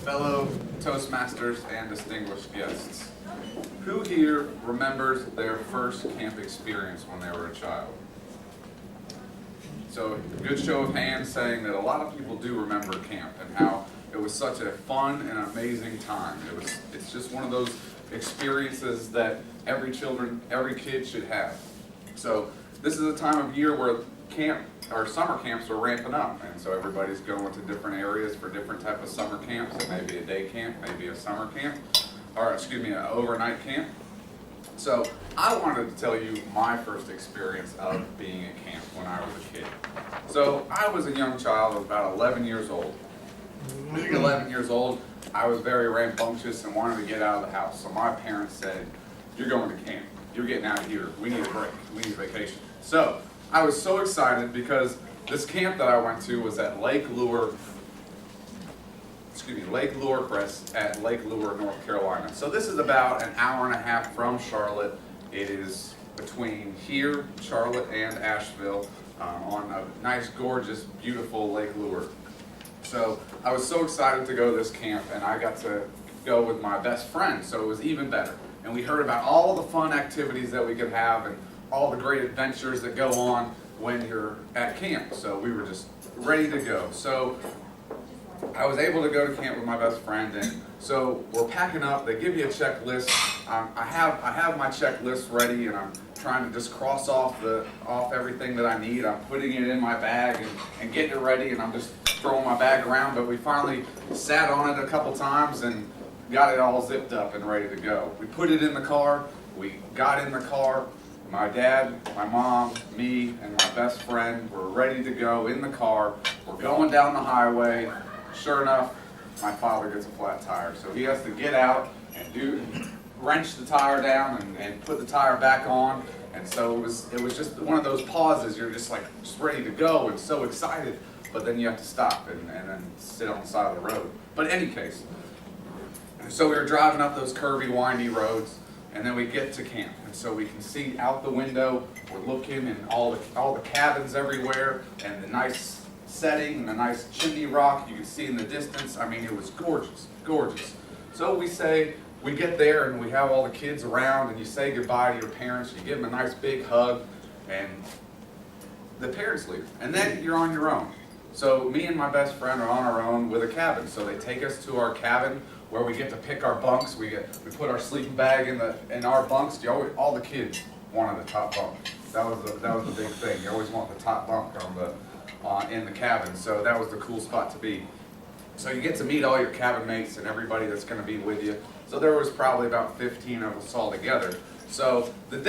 fellow Toastmasters and distinguished guests. Who here remembers their first camp experience when they were a child? So a good show of hands saying that a lot of people do remember camp and how it was such a fun and amazing time. It's just one of those experiences that every kid should have. So this is a time of year where summer camps are ramping up, and so everybody's going to different areas for different type of summer camps. It may be a day camp, maybe a summer camp, or excuse me, an overnight camp. So I wanted to tell you my first experience of being at camp when I was a kid. So I was a young child, I was about 11 years old. Being 11 years old, I was very rambunctious and wanted to get out of the house. So my parents said, "You're going to camp. You're getting out of here. We need a break. We need a vacation." So I was so excited because this camp that I went to was at Lake Lure Crest at Lake Lure, North Carolina. So this is about an hour and a half from Charlotte. It is between here, Charlotte, and Asheville on a nice, gorgeous, beautiful Lake Lure. So I was so excited to go to this camp, and I got to go with my best friend, so it was even better. And we heard about all the fun activities that we could have and all the great adventures that go on when you're at camp. So we were just ready to go. So I was able to go to camp with my best friend, and so we're packing up. They give you a checklist. I have my checklist ready, and I'm trying to just cross off everything that I need. I'm putting it in my bag and getting it ready, and I'm just throwing my bag around. But we finally sat on it a couple times and got it all zipped up and ready to go. We put it in the car. We got in the car. My dad, my mom, me, and my best friend were ready to go in the car. We're going down the highway. Sure enough, my father gets a flat tire. So he has to get out and wrench the tire down and put the tire back on. And so it was just one of those pauses. You're just ready to go and so excited. But then you have to stop and then sit on the side of the road. But in any case, so we were driving up those curvy, windy roads. And then we get to camp, and so we can see out the window. We're looking, and all the cabins everywhere, and the nice setting, and the nice chimney rock you can see in the distance. I mean, it was gorgeous, gorgeous. So we get there, and we have all the kids around, and you say goodbye to your parents. You give them a nice big hug, and the parents leave, and then you're on your own. So me and my best friend are on our own with a cabin. So they take us to our cabin, where we get to pick our bunks. We put our sleeping bag in our bunks. All the kids wanted the top bunk. That was the big thing. You always want the top bunk in the cabin. So that was the cool spot to be. So you get to meet all your cabin mates and everybody that's going to be with you. So there was probably about 15 of us all together. So it's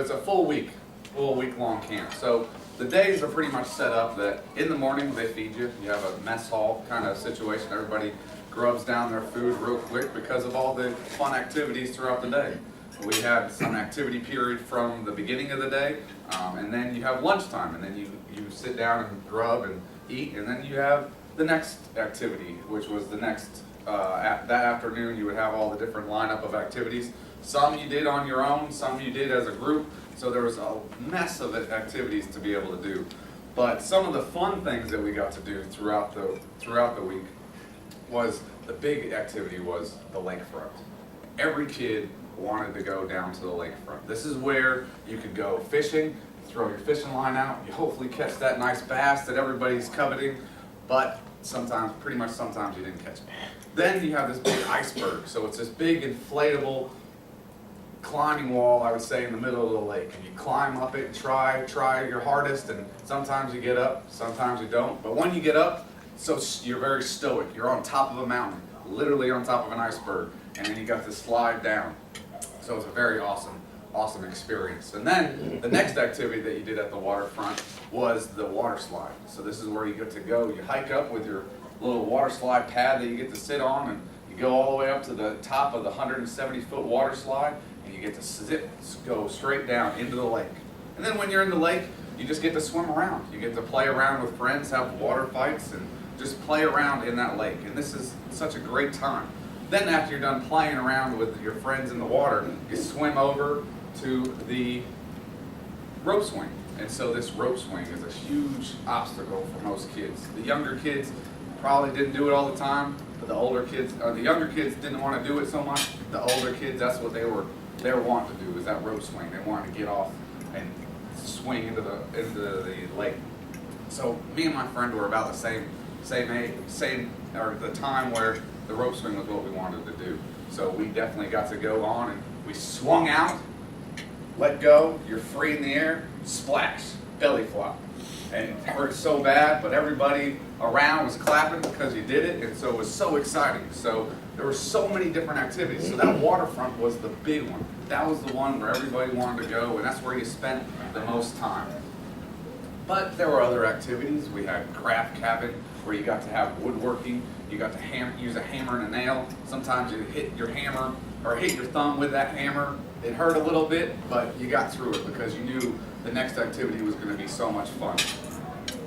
a full week-long camp. So the days are pretty much set up that in the morning they feed you. You have a mess hall kind of situation. Everybody grubs down their food real quick because of all the fun activities throughout the day. We had some activity period from the beginning of the day, and then you have lunchtime, and then you sit down and grub and eat, and then you have the next activity, which was the next, that afternoon you would have all the different lineup of activities. Some you did on your own, some you did as a group, so there was a mess of activities to be able to do. But some of the fun things that we got to do throughout the week was the big activity was the lakefront. Every kid wanted to go down to the lakefront. This is where you could go fishing, throw your fishing line out, you hopefully catch that nice bass that everybody's coveting, but pretty much sometimes you didn't catch it. Then you have this big iceberg, so it's this big inflatable climbing wall, I would say, in the middle of the lake, and you climb up it and try your hardest, and sometimes you get up, sometimes you don't, but when you get up, so you're very stoic. You're on top of a mountain, literally on top of an iceberg, and then you got to slide down. So it's a very awesome experience. And then the next activity that you did at the waterfront was the water slide. So this is where you get to go. You hike up with your little water slide pad that you get to sit on, and you go all the way up to the top of the 170-foot water slide, and you get to go straight down into the lake. And then when you're in the lake, you just get to swim around. You get to play around with friends, have water fights, and just play around in that lake. And this is such a great time. Then after you're done playing around with your friends in the water, you swim over to the rope swing. And so this rope swing is a huge obstacle for most kids. The younger kids probably didn't do it all the time. the older kids, or the younger kids didn't want to do it so much. The older kids, that's what they were wanting to do, is that rope swing. They wanted to get off and swing into the lake. So me and my friend were about the same age, or the time where the rope swing was what we wanted to do. So we definitely got to go on, and we swung out, let go, you're free in the air, splash, belly flop. And it hurt so bad, but everybody around was clapping because you did it, and so it was so exciting. So there were so many different activities. So that waterfront was the big one. That was the one where everybody wanted to go, and that's where you spent the most time. But there were other activities. We had craft cabin, where you got to have woodworking. You got to use a hammer and a nail. Sometimes you hit your hammer or hit your thumb with that hammer. It hurt a little bit, but you got through it because you knew the next activity was going to be so much fun.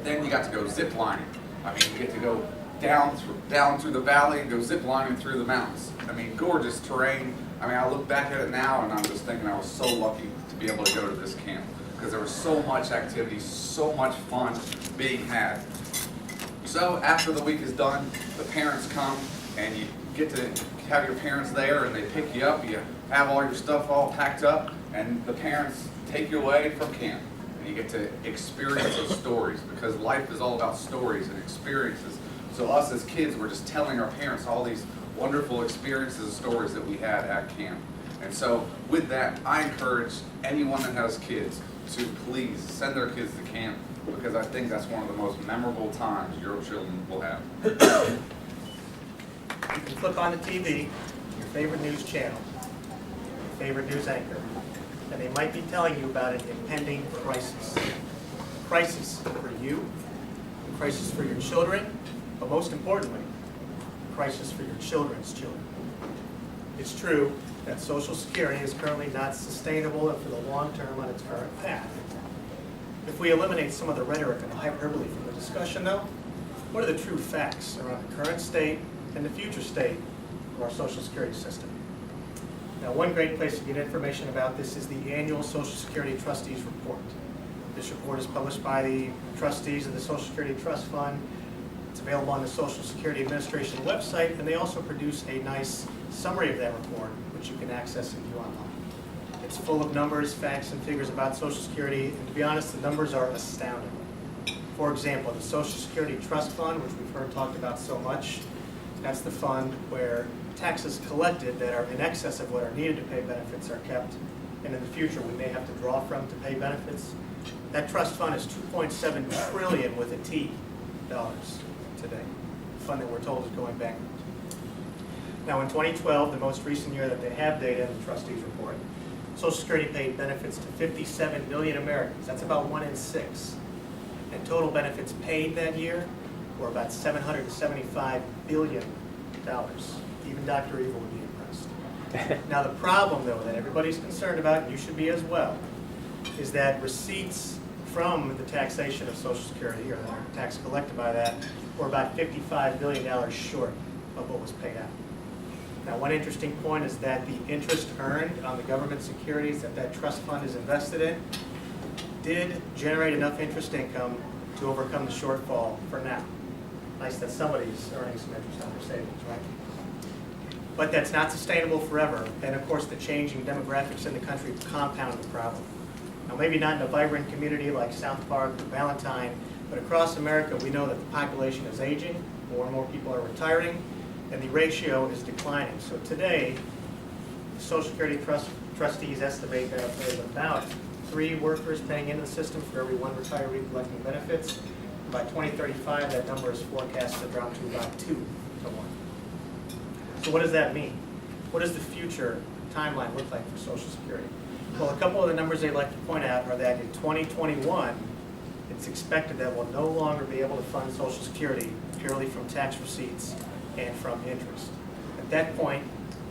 Then you got to go zip lining. I mean, you get to go down through the valley and go zip lining through the mountains. I mean, gorgeous terrain. I mean, I look back at it now and I'm just thinking I was so lucky to be able to go to this camp because there was so much activity, so much fun being had. So after the week is done, the parents come and you get to have your parents there and they pick you up. You have all your stuff all packed up and the parents take you away from camp. And you get to experience those stories because life is all about stories and experiences. So us as kids, we're just telling our parents all these wonderful experiences and stories that we had at camp. And so with that, I encourage anyone that has kids to please send their kids to camp because I think that's one of the most memorable times your children will have. You can flip on the TV, your favorite news channel, your favorite news anchor, and they might be telling you about an impending crisis. A crisis for you, a crisis for your children, but most importantly, a crisis for your children's children. It's true that Social Security is currently not sustainable and for the long term on its current path. If we eliminate some of the rhetoric and hyperbole from the discussion, though, what are the true facts around the current state and the future state of our Social Security system? Now, one great place to get information about this is the annual Social Security Trustees Report. This report is published by the trustees of the Social Security Trust Fund. It's available on the Social Security Administration website, and they also produce a nice summary of that report, which you can access and view online. It's full of numbers, facts, and figures about Social Security, and to be honest, the numbers are astounding. For example, the Social Security Trust Fund, which we've heard talked about so much, that's the fund where taxes collected that are in excess of what are needed to pay benefits are kept, and in the future we may have to draw from to pay benefits. That trust fund is $2.7 trillion with a T dollars today, a fund that we're told is going bankrupt. Now in 2012, the most recent year that they have data in the trustees report, Social Security paid benefits to 57 million Americans. That's about 1 in 6. And total benefits paid that year were about $775 billion. Even Dr. Evil would be impressed. Now the problem, though, that everybody's concerned about, and you should be as well, is that receipts from the taxation of Social Security, or the tax collected by that, were about $55 billion short of what was paid out. Now, one interesting point is that the interest earned on the government securities that that trust fund is invested in did generate enough interest income to overcome the shortfall for now. Nice that somebody's earning some interest on their savings, right? But that's not sustainable forever, and of course the changing demographics in the country compound the problem. Now maybe not in a vibrant community like South Park or Valentine, but across America we know that the population is aging, more and more people are retiring, and the ratio is declining. So today, the Social Security trustees estimate that there's about 3 workers paying into the system for every 1 retiree collecting benefits. By 2035, that number is forecast to drop to about 2 to 1. So what does that mean? What does the future timeline look like for Social Security? Well, a couple of the numbers they'd like to point out are that in 2021, it's expected that we'll no longer be able to fund Social Security purely from tax receipts and from interest. At that point,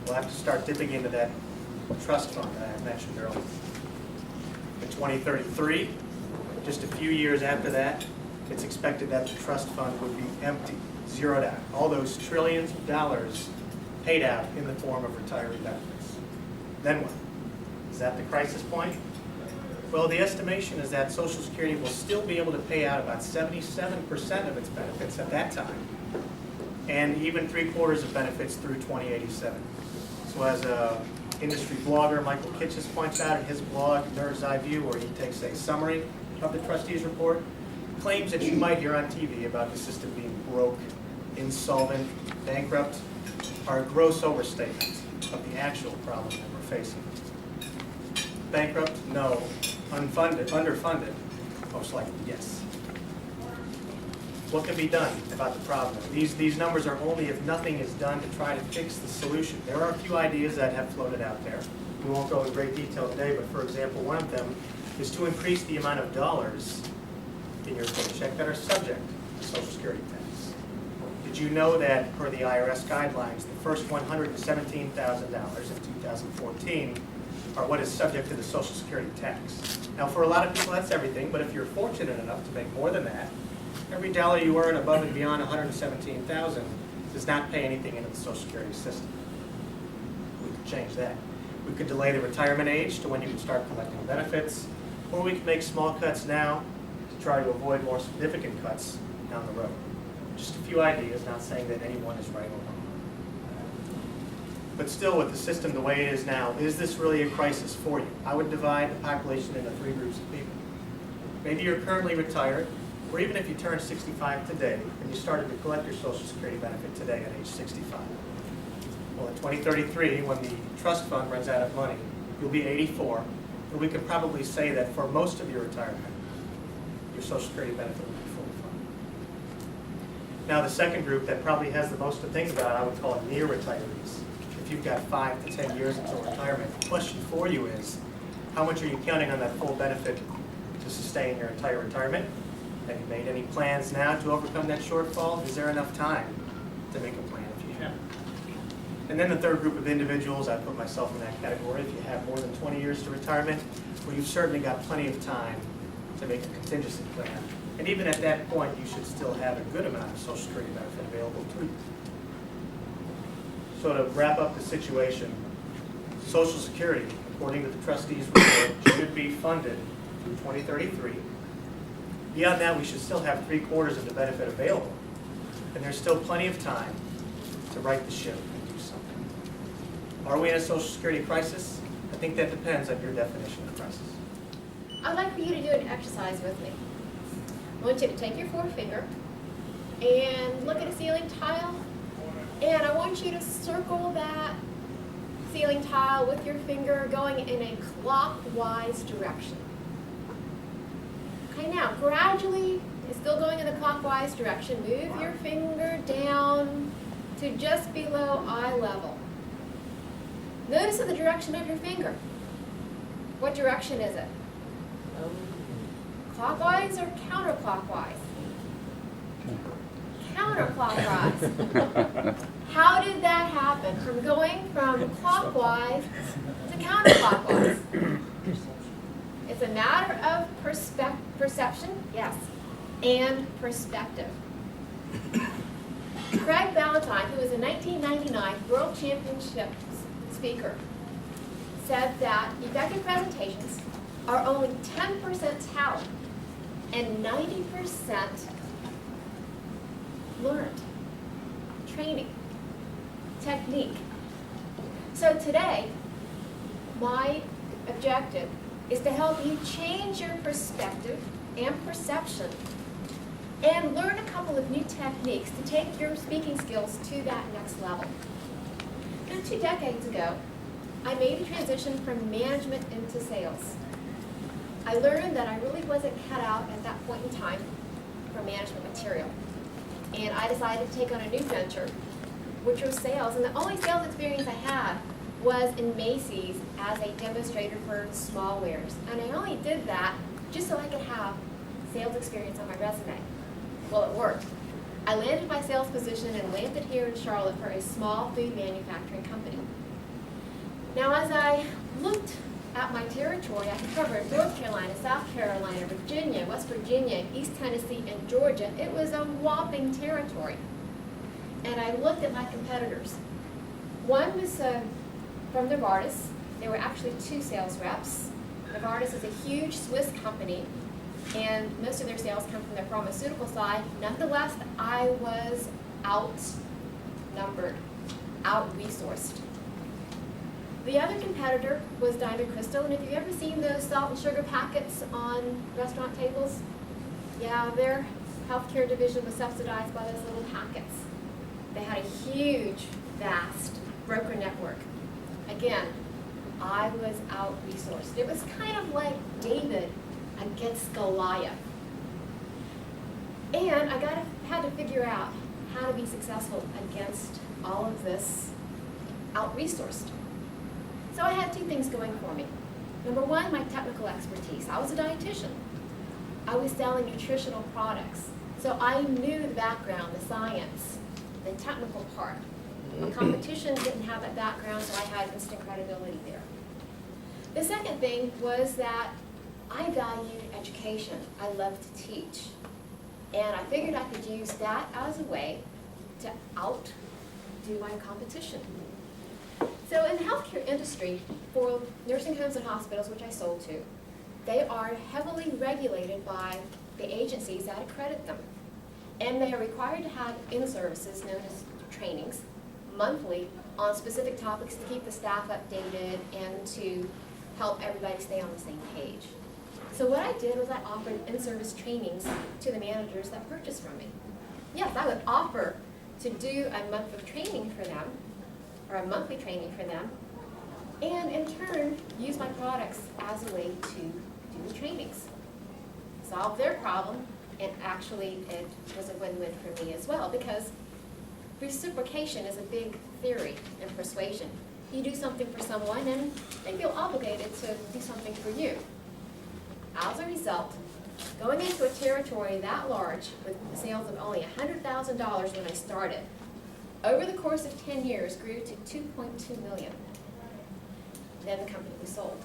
we'll have to start dipping into that trust fund that I mentioned earlier. In 2033, just a few years after that, it's expected that the trust fund would be empty, zeroed out. All those trillions of dollars paid out in the form of retiree benefits. Then what? Is that the crisis point? Well, the estimation is that Social Security will still be able to pay out about 77% of its benefits at that time. and even 3/4 of benefits through 2087. So as a industry blogger, Michael Kitches points out in his blog, Nerd's Eye View, where he takes a summary of the trustees report, claims that you might hear on TV about the system being broke, insolvent, bankrupt, are a gross overstatement of the actual problem that we're facing. Bankrupt? No. Unfunded? Underfunded? Most likely, yes. What can be done about the problem? These numbers are only if nothing is done to try to fix the solution. There are a few ideas that have floated out there. We won't go in great detail today, but for example, one of them is to increase the amount of dollars in your paycheck that are subject to Social Security tax. Did you know that per the IRS guidelines, the first $117,000 in 2014 are what is subject to the Social Security tax? Now, for a lot of people, that's everything, but if you're fortunate enough to make more than that, every dollar you earn above and beyond $117,000 does not pay anything into the Social Security system. We could change that. We could delay the retirement age to when you can start collecting benefits, or we could make small cuts now to try to avoid more significant cuts down the road. Just a few ideas, not saying that any one is right or wrong. But still, with the system the way it is now, is this really a crisis for you? I would divide the population into 3 groups of people. Maybe you're currently retired, or even if you turn 65 today and you started to collect your Social Security benefit today at age 65. Well, in 2033, when the trust fund runs out of money, you'll be 84, and we could probably say that for most of your retirement, your Social Security benefit will be fully funded. Now, the second group that probably has the most to think about, I would call it near retirees. If you've got 5 to 10 years until retirement, the question for you is, how much are you counting on that full benefit to sustain your entire retirement? Have you made any plans now to overcome that shortfall? Is there enough time to make a plan if you have? And then the third group of individuals, I put myself in that category. If you have more than 20 years to retirement, well, you've certainly got plenty of time to make a contingency plan. And even at that point, you should still have a good amount of Social Security benefit available to you. So to wrap up the situation, Social Security, according to the trustees' report, should be funded through 2033. Beyond that, we should still have 3/4 of the benefit available. And there's still plenty of time to right the ship and do something. Are we in a Social Security crisis? I think that depends on your definition of crisis. I'd like for you to do an exercise with me. I want you to take your forefinger and look at a ceiling tile, and I want you to circle that ceiling tile with your finger going in a clockwise direction. Okay, now gradually, it's still going in the clockwise direction. Move your finger down to just below eye level. Notice the direction of your finger. What direction is it? Clockwise or counterclockwise? Counterclockwise. How did that happen? From going from clockwise to counterclockwise? It's a matter of perception, yes, and perspective. Craig Ballantyne, who was a 1999 World Championship speaker, said that effective presentations are only 10% talent and 90% learned, training, technique. So today, my objective is to help you change your perspective and perception and learn a couple of new techniques to take your speaking skills to that next level. Now, 2 decades ago, I made a transition from management into sales. I learned that I really wasn't cut out at that point in time for management material. And I decided to take on a new venture, which was sales. And the only sales experience I had was in Macy's as a demonstrator for small wares. And I only did that just so I could have sales experience on my resume. Well, it worked. I landed my sales position and landed here in Charlotte for a small food manufacturing company. Now, as I looked at my territory, I covered North Carolina, South Carolina, Virginia, West Virginia, East Tennessee, and Georgia. It was a whopping territory. And I looked at my competitors. One was from Novartis. There were actually 2 sales reps. Novartis is a huge Swiss company, and most of their sales come from the pharmaceutical side. Nonetheless, I was outnumbered, out-resourced. The other competitor was Diamond Crystal, and if you've ever seen those salt and sugar packets on restaurant tables, yeah, their healthcare division was subsidized by those little packets. They had a huge, vast broker network. Again, I was out-resourced. It was kind of like David against Goliath. And I had to figure out how to be successful against all of this out-resourced. So I had two things going for me. Number one, my technical expertise. I was a dietitian. I was selling nutritional products. So I knew the background, the science, the technical part. My competition didn't have that background, so I had instant credibility there. The second thing was that I valued education. I loved to teach. And I figured I could use that as a way to outdo my competition. So in the healthcare industry, for nursing homes and hospitals, which I sold to, they are heavily regulated by the agencies that accredit them. And they are required to have in-services known as trainings monthly on specific topics to keep the staff updated and to help everybody stay on the same page. So what I did was I offered in-service trainings to the managers that purchased from me. Yes, I would offer to do a month of training for them, or a monthly training for them, and in turn, use my products as a way to do the trainings. Solve their problem, and actually it was a win-win for me as well, because reciprocation is a big theory in persuasion. You do something for someone, and they feel obligated to do something for you. As a result, going into a territory that large with sales of only $100,000 when I started, over the course of 10 years grew to $2.2 million. Then the company was sold.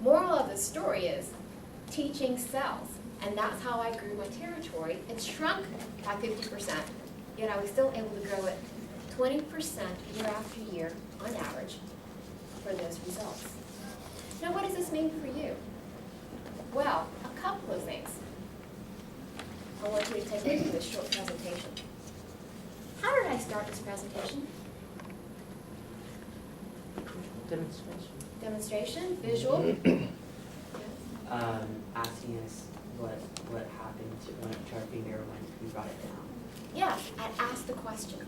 Moral of the story is teaching sells, and that's how I grew my territory. It shrunk by 50%, yet I was still able to grow it 20% year after year on average for those results. Now, what does this mean for you? Well, a couple of things. I want you to take away from this short presentation. How did I start this presentation? Demonstration. Demonstration, visual. Asking us what happened to our finger when we brought it down. Yeah, I asked the question.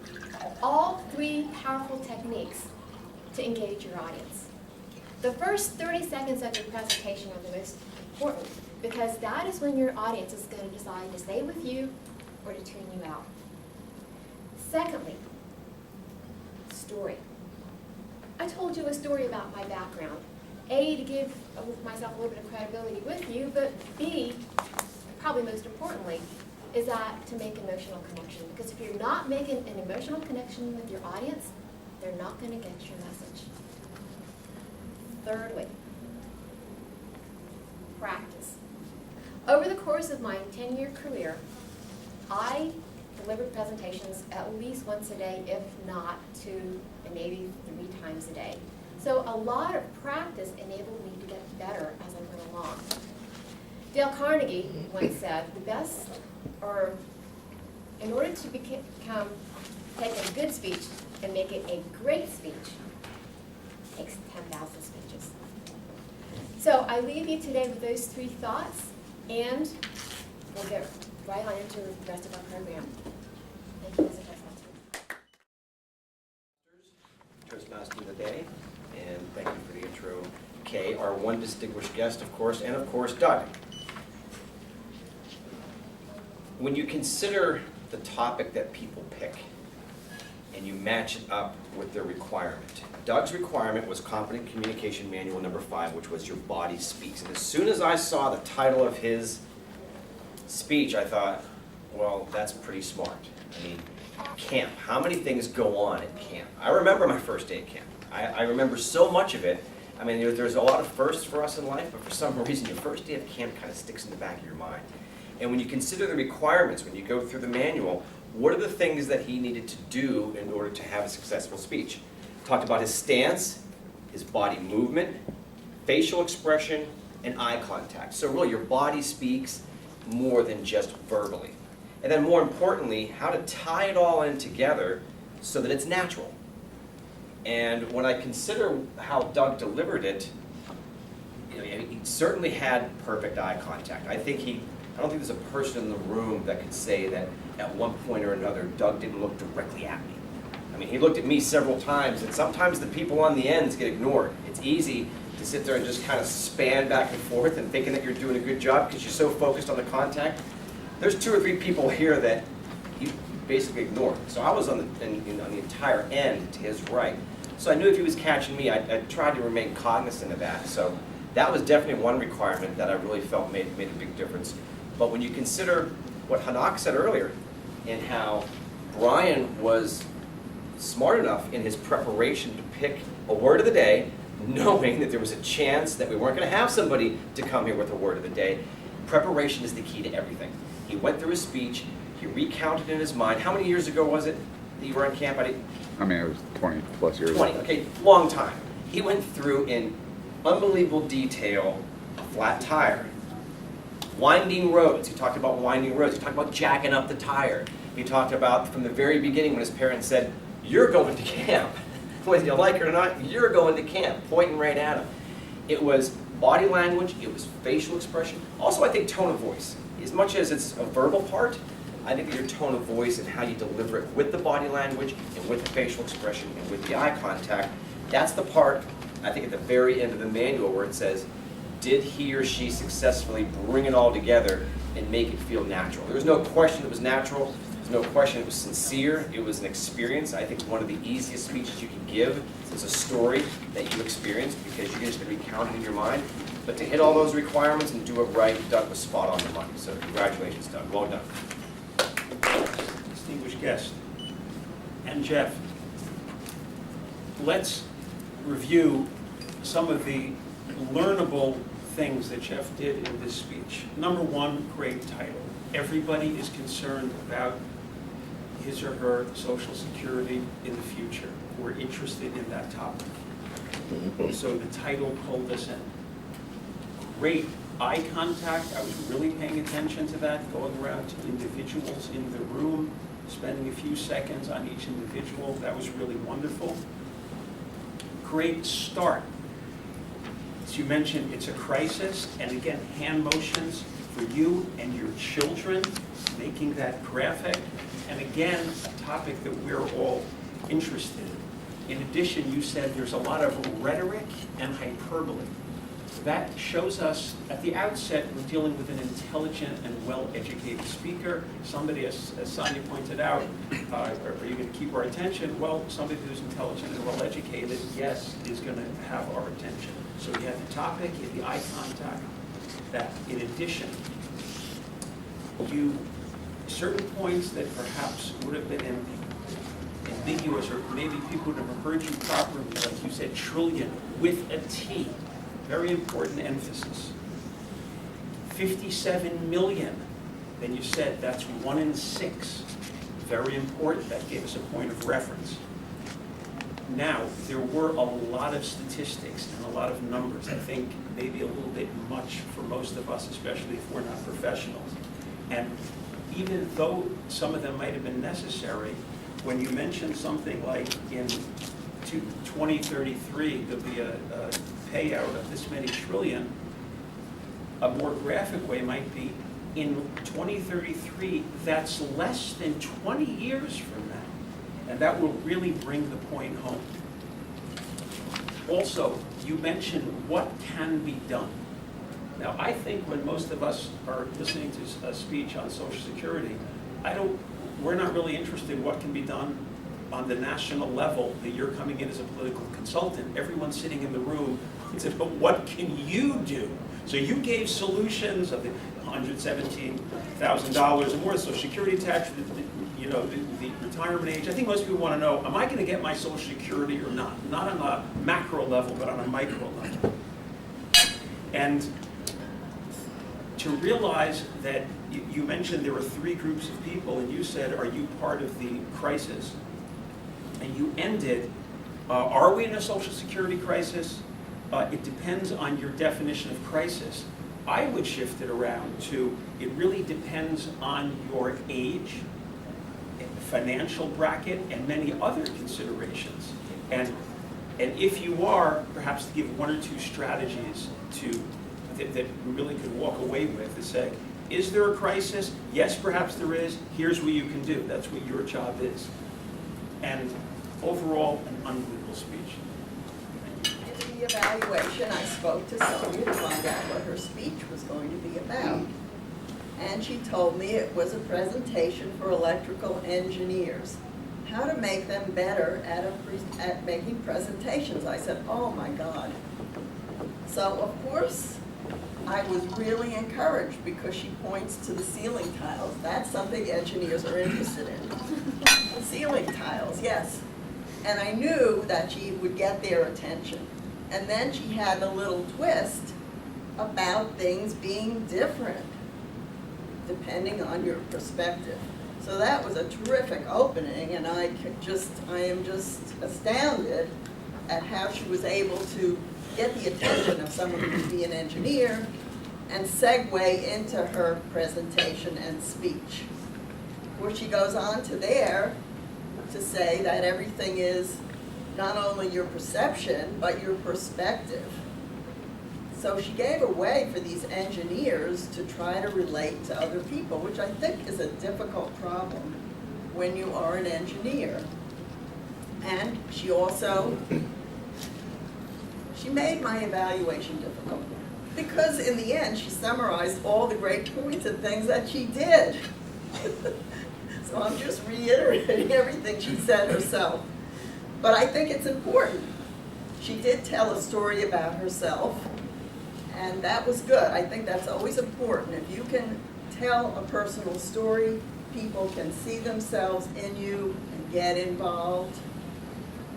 All three powerful techniques to engage your audience. The first 30 seconds of your presentation are the most important, because that is when your audience is going to decide to stay with you or to tune you out. Secondly, story. I told you a story about my background. A, to give myself a little bit of credibility with you, but B, probably most importantly, is that to make emotional connection. Because if you're not making an emotional connection with your audience, they're not going to get your message. Thirdly, practice. Over the course of my 10-year career, I delivered presentations at least once a day, if not 2 and maybe 3 times a day. So a lot of practice enabled me to get better as I went along. Dale Carnegie once said, in order to take a good speech and make it a great speech, it takes 10,000 speeches. So I leave you today with those 3 thoughts, and we'll get right on into the rest of our program. Thank you, Mr. Toastmaster. Toastmaster of the day, and thank you for the intro, Kaye, our one distinguished guest, of course, and of course, Doug. When you consider the topic that people pick, and you match it up with their requirement, Doug's requirement was Confident Communication Manual number 5, which was Your Body Speaks. And as soon as I saw the title of his speech, I thought, well, that's pretty smart. I mean, camp. How many things go on at camp? I remember my first day at camp. I remember so much of it. I mean, there's a lot of firsts for us in life, but for some reason, your first day of camp kind of sticks in the back of your mind. And when you consider the requirements, when you go through the manual, what are the things that he needed to do in order to have a successful speech? Talked about his stance, his body movement, facial expression, and eye contact. So really, your body speaks more than just verbally. and then more importantly, how to tie it all in together so that it's natural. And when I consider how Doug delivered it, you know, he certainly had perfect eye contact. I don't think there's a person in the room that could say that at one point or another, Doug didn't look directly at me. I mean, he looked at me several times, and sometimes the people on the ends get ignored. It's easy to sit there and just kind of span back and forth and thinking that you're doing a good job because you're so focused on the contact. There's 2 or 3 people here that he basically ignored. So I was on the entire end to his right. So I knew if he was catching me, I tried to remain cognizant of that. So that was definitely one requirement that I really felt made a big difference. But when you consider what Chanoch said earlier, and how Brian was smart enough in his preparation to pick a word of the day, knowing that there was a chance that we weren't going to have somebody to come here with a word of the day. Preparation is the key to everything. He went through his speech, he recounted in his mind. How many years ago was it that you were on camp? I mean, it was 20 plus years 20, ago. okay, long time. He went through in unbelievable detail a flat tire, winding roads. He talked about winding roads. He talked about jacking up the tire. He talked about from the very beginning when his parents said, "You're going to camp." Whether you like it or not, you're going to camp, pointing right at him. It was body language, it was facial expression. Also, I think tone of voice. As much as it's a verbal part, I think that your tone of voice and how you deliver it with the body language and with the facial expression and with the eye contact, that's the part, I think at the very end of the manual where it says, did he or she successfully bring it all together and make it feel natural? There was no question it was natural. There's no question it was sincere. It was an experience. I think one of the easiest speeches you can give is a story that you experienced because you're just going to recount it in your mind. But to hit all those requirements and do it right, Doug was spot on the money. So congratulations, Doug. Well done. Distinguished guest, and Jeff, let's review some of the learnable things that Jeff did in this speech. Number one, great title. Everybody is concerned about his or her Social Security in the future. We're interested in that topic. So the title pulled us in. Great eye contact. I was really paying attention to that, going around to individuals in the room, spending a few seconds on each individual. That was really wonderful. Great start. As you mentioned, it's a crisis, and again, hand motions for you and your children, making that graphic. And again, a topic that we're all interested in. In addition, you said there's a lot of rhetoric and hyperbole. That shows us at the outset we're dealing with an intelligent and well-educated speaker. Somebody, as Sonja pointed out, are you going to keep our attention? Well, somebody who's intelligent and well-educated, yes, is going to have our attention. So you have the topic, you have the eye contact. That, in addition, certain points that perhaps would have been ambiguous, or maybe people would have heard you properly, like you said, trillion with a T. Very important emphasis. 57 million. Then you said that's 1 in 6. Very important. That gave us a point of reference. Now, there were a lot of statistics and a lot of numbers. I think maybe a little bit much for most of us, especially if we're not professionals. And even though some of them might have been necessary, when you mentioned something like in 2033, there'll be a payout of this many trillion, a more graphic way might be, in 2033, that's less than 20 years from now. And that will really bring the point home. Also, you mentioned what can be done. Now, I think when most of us are listening to a speech on Social Security, we're not really interested in what can be done on the national level that you're coming in as a political consultant. Everyone sitting in the room wants to know, what can you do? So you gave solutions of the $117,000 and more, Social Security tax, the retirement age. I think most people want to know, am I going to get my Social Security or not? Not on a macro level, but on a micro level. And to realize that you mentioned there were 3 groups of people, and you said, are you part of the crisis? And you ended, are we in a Social Security crisis? It depends on your definition of crisis. I would shift it around to, it really depends on your age, financial bracket, and many other considerations. And if you are, perhaps to give one or two strategies that we really could walk away with and say, is there a crisis? Yes, perhaps there is. Here's what you can do. That's what your job is. And overall, an unbelievable speech. In the evaluation, I spoke to Sonja to find out what her speech was going to be about. And she told me it was a presentation for electrical engineers, how to make them better at making presentations. I said, oh my God. So of course, I was really encouraged because she points to the ceiling tiles. That's something engineers are interested in. Ceiling tiles, yes. And I knew that she would get their attention. And then she had a little twist about things being different, depending on your perspective. So that was a terrific opening, and I am just astounded at how she was able to get the attention of someone who would be an engineer and segue into her presentation and speech. Where she goes on to there to say that everything is not only your perception, but your perspective. So she gave a way for these engineers to try to relate to other people, which I think is a difficult problem when you are an engineer. And she also, she made my evaluation difficult, because in the end, she summarized all the great points and things that she did. So I'm just reiterating everything she said herself. But I think it's important. She did tell a story about herself, and that was good. I think that's always important. If you can tell a personal story, people can see themselves in you and get involved.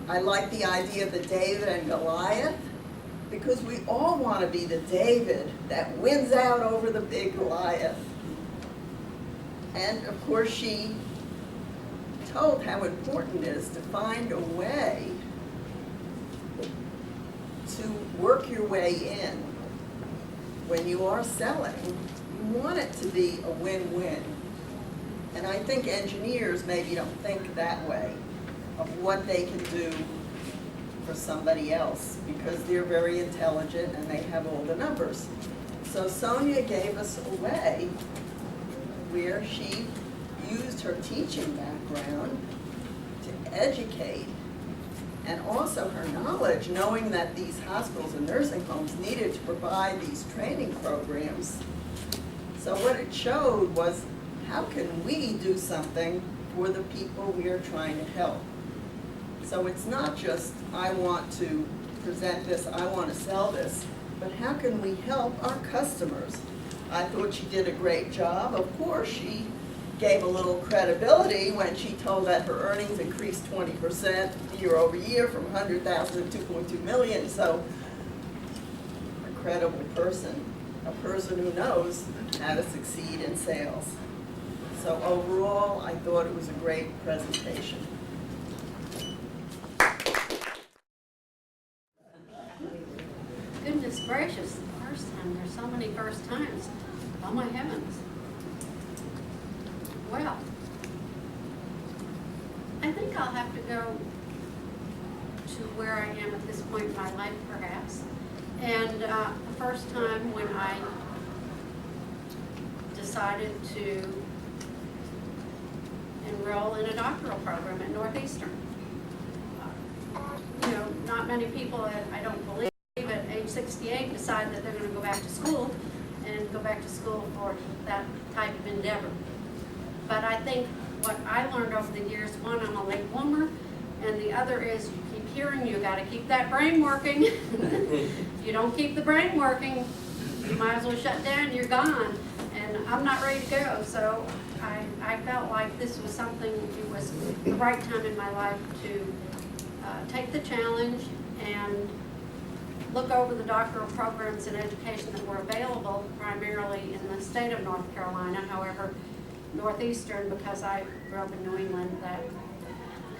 I like the idea of the David and Goliath, because we all want to be the David that wins out over the big Goliath. And of course, she told how important it is to find a way to work your way in. When you are selling, you want it to be a win-win. And I think engineers maybe don't think that way of what they can do for somebody else, because they're very intelligent and they have all the numbers. So Sonja gave us a way where she used her teaching background to educate, and also her knowledge, knowing that these hospitals and nursing homes needed to provide these training programs. So what it showed was, how can we do something for the people we are trying to help? So it's not just, I want to present this, I want to sell this, but how can we help our customers? I thought she did a great job. Of course, she gave a little credibility when she told that her earnings increased 20% year over year from 100,000 to 2.2 million. So a credible person, a person who knows how to succeed in sales. So overall, I thought it was a great presentation. Goodness gracious, the first time, there's so many first times. Oh my heavens. Well, I think I'll have to go to where I am at this point in my life, perhaps. And the first time when I decided to enroll in a doctoral program at Northeastern. You know, not many people, I don't believe, at age 68 decide that they're going to go back to school and go back to school for that type of endeavor. But I think what I learned over the years, one, I'm a late bloomer, and the other is you keep hearing you got to keep that brain working. If you don't keep the brain working, you might as well shut down, you're gone. And I'm not ready to go, so I felt like this was something, it was the right time in my life to take the challenge and look over the doctoral programs in education that were available primarily in the state of North Carolina. However, Northeastern, because I grew up in New England, that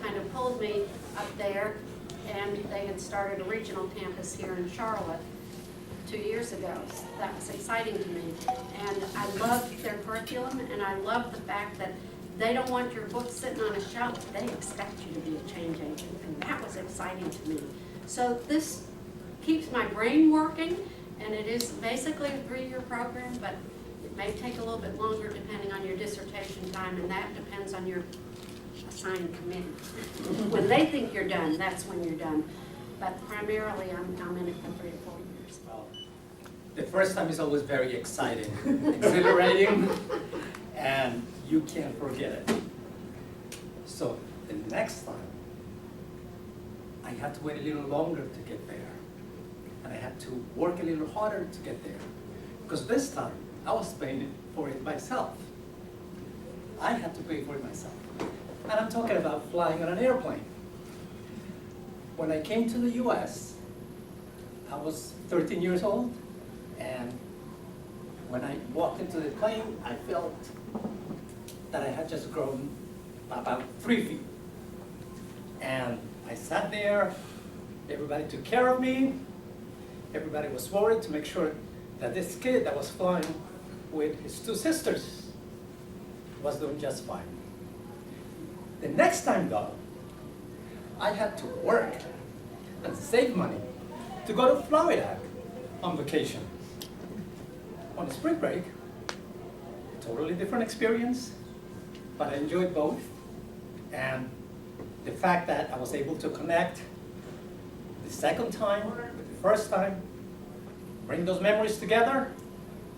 kind of pulled me up there, and they had started a regional campus here in Charlotte. 2 years ago. That was exciting to me. And I loved their curriculum, and I love the fact that they don't want your book sitting on a shelf. They expect you to be a change agent, and that was exciting to me. So this keeps my brain working, and it is basically a 3-year program, but it may take a little bit longer depending on your dissertation time, and that depends on your assigned committee. When they think you're done, that's when you're done. But primarily, I'm in it for 3 to 4 years. Well, the first time is always very exciting, exhilarating, and you can't forget it. So the next time, I had to wait a little longer to get there, and I had to work a little harder to get there, because this time I was paying for it myself. I had to pay for it myself, and I'm talking about flying on an airplane. When I came to the U.S., I was 13 years old, and when I walked into the plane, I felt that I had just grown about 3 feet. And I sat there, everybody took care of me, everybody was worried to make sure that this kid that was flying with his 2 sisters was doing just fine. The next time though, I had to work and save money to go to Florida on vacation. On spring break, totally different experience, but I enjoyed both. And the fact that I was able to connect the second time with the first time, bring those memories together,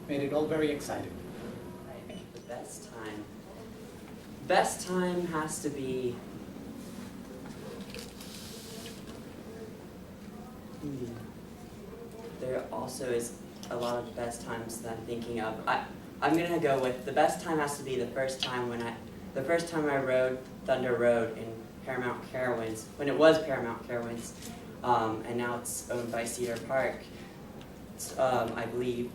made it all very exciting. The best time has to be there also is a lot of best times that I'm thinking of. I'm gonna go with the best time has to be the first time I rode Thunder Road in Paramount Carowinds, when it was Paramount Carowinds, and now it's owned by Cedar Park, I believe.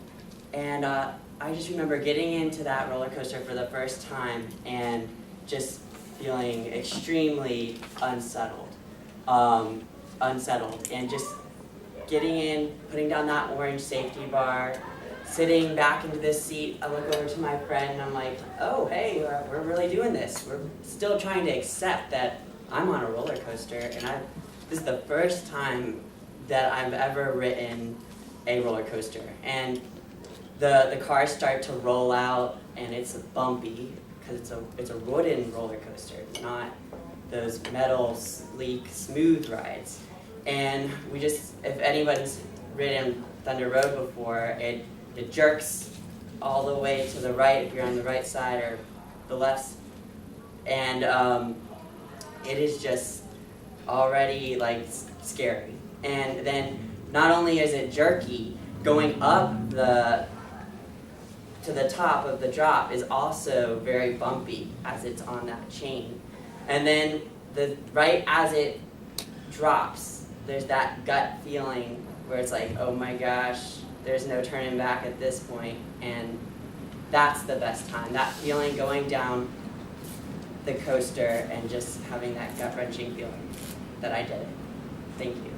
And I just remember getting into that roller coaster for the first time and just feeling extremely unsettled, and just getting in, putting down that orange safety bar, sitting back into this seat. I look over to my friend and I'm like, oh, hey, we're really doing this. We're still trying to accept that I'm on a roller coaster, and this is the first time that I've ever ridden a roller coaster. And the cars start to roll out, and it's bumpy because it's a wooden roller coaster. It's not those metal, sleek, smooth rides. And if anybody's ridden Thunder Road before, it jerks all the way to the right if you're on the right side or the left. And it is just already like scary. And then not only is it jerky, going up to the top of the drop is also very bumpy as it's on that chain. And then right as it drops, there's that gut feeling where it's like, oh my gosh, there's no turning back at this point, and that's the best time. That feeling going down the coaster and just having that gut-wrenching feeling that I did it. Thank you.